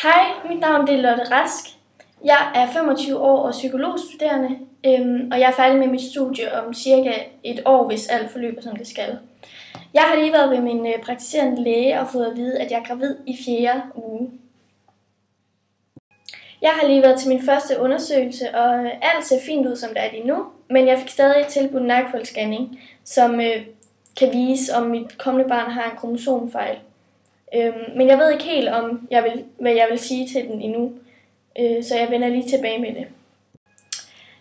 Hej, mit navn er Lotte Rask. Jeg er 25 år og psykologstuderende, og jeg er færdig med mit studie om cirka et år, hvis alt forløber som det skal. Jeg har lige været ved min praktiserende læge og fået at vide, at jeg er gravid i 4. uge. Jeg har lige været til min første undersøgelse, og alt ser fint ud, som det er lige nu, men jeg fik stadig tilbudt en nakkefoldsscanning, som kan vise, om mit kommende barn har en kromosomfejl. Men jeg ved ikke helt, hvad jeg vil sige til den endnu, så jeg vender lige tilbage med det.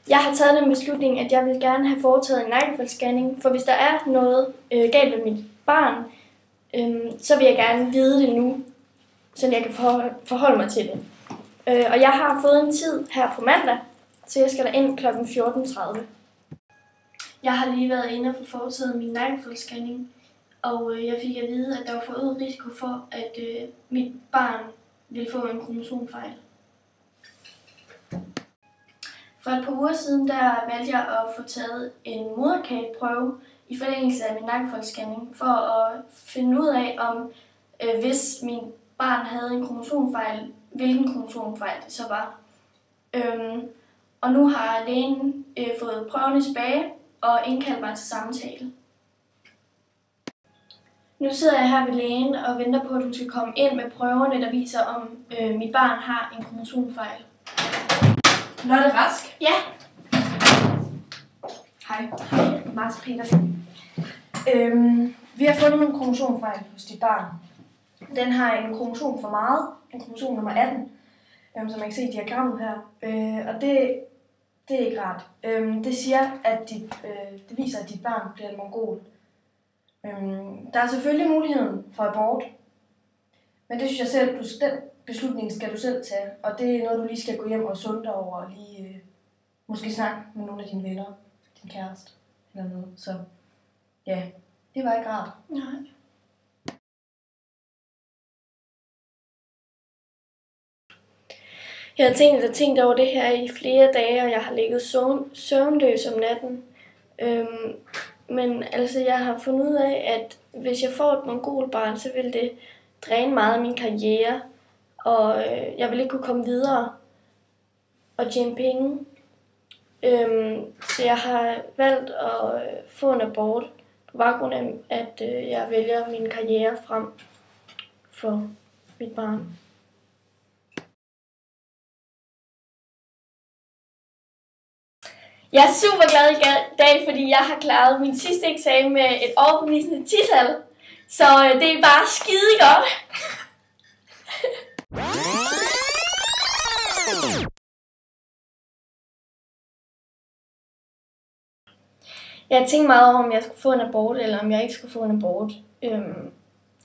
Jeg har taget den beslutning, at jeg vil gerne have foretaget en nakkefoldsscanning, for hvis der er noget galt med mit barn, så vil jeg gerne vide det nu, så jeg kan forholde mig til det. Og jeg har fået en tid her på mandag, så jeg skal derind kl. 14:30. Jeg har lige været inde og få foretaget min nakkefoldsscanning, og jeg fik at vide, at der var forøget risiko for, at mit barn ville få en kromosomfejl. For et par uger siden der valgte jeg at få taget en moderkageprøve i forlængelse af min nakkefoldsscanning, for at finde ud af, om hvis min barn havde en kromosomfejl, hvilken kromosomfejl det så var. Og nu har lægen fået prøverne tilbage og indkaldt mig til samtale. Nu sidder jeg her ved lægen og venter på, at hun skal komme ind med prøverne, der viser, om mit barn har en kromosomfejl. Lotte Rask? Ja. Hej. Martin Petersen. Vi har fundet en kromosomfejl hos dit barn. Den har en kromosom for meget, en kromosom nummer 18, som man kan se i diagrammet her. Og det er ikke rart. Det siger, at det viser, at dit barn bliver en mongol. Der er selvfølgelig muligheden for abort, men det synes jeg selv, den beslutning skal du selv tage, og det er noget, du lige skal gå hjem og sunde dig over, og lige måske snakke med nogle af dine venner, din kæreste eller noget. Så ja, det var ikke rart. Nej. Jeg har tænkt over det her i flere dage, og jeg har ligget søvnløs om natten. Men altså, jeg har fundet ud af, at hvis jeg får et mongolbarn, så vil det dræne meget af min karriere, og jeg vil ikke kunne komme videre og tjene penge. Så jeg har valgt at få en abort på baggrund af, at jeg vælger min karriere frem for mit barn. Jeg er super glad i dag, fordi jeg har klaret min sidste eksamen med et overbevisende 10-tal. Så det er bare skide godt. Jeg har tænkt meget over, om jeg skulle få en abort, eller om jeg ikke skulle få en abort.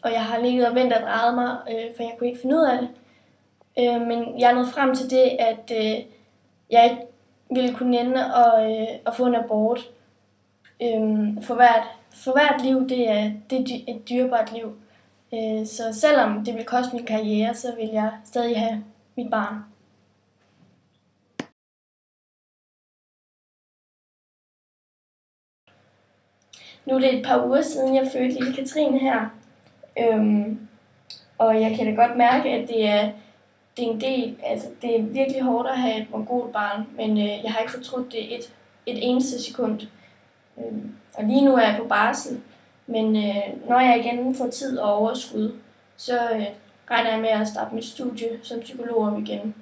Og jeg har ligget og ventet og drejet mig, for jeg kunne ikke finde ud af det. Men jeg er nået frem til det, at jeg ikke ville kunne ende at få en abort. For hvert liv, det er et dyrebart liv. Så selvom det vil koste min karriere, så vil jeg stadig have mit barn. Nu er det et par uger siden, jeg fødte lille Katrine her. Og jeg kan da godt mærke, at det er en del, altså det er virkelig hårdt at have et mongolbarn, men jeg har ikke fortrudt det et eneste sekund. Og lige nu er jeg på barsel, men når jeg igen får tid og overskud, så regner jeg med at starte mit studie som psykolog om igen.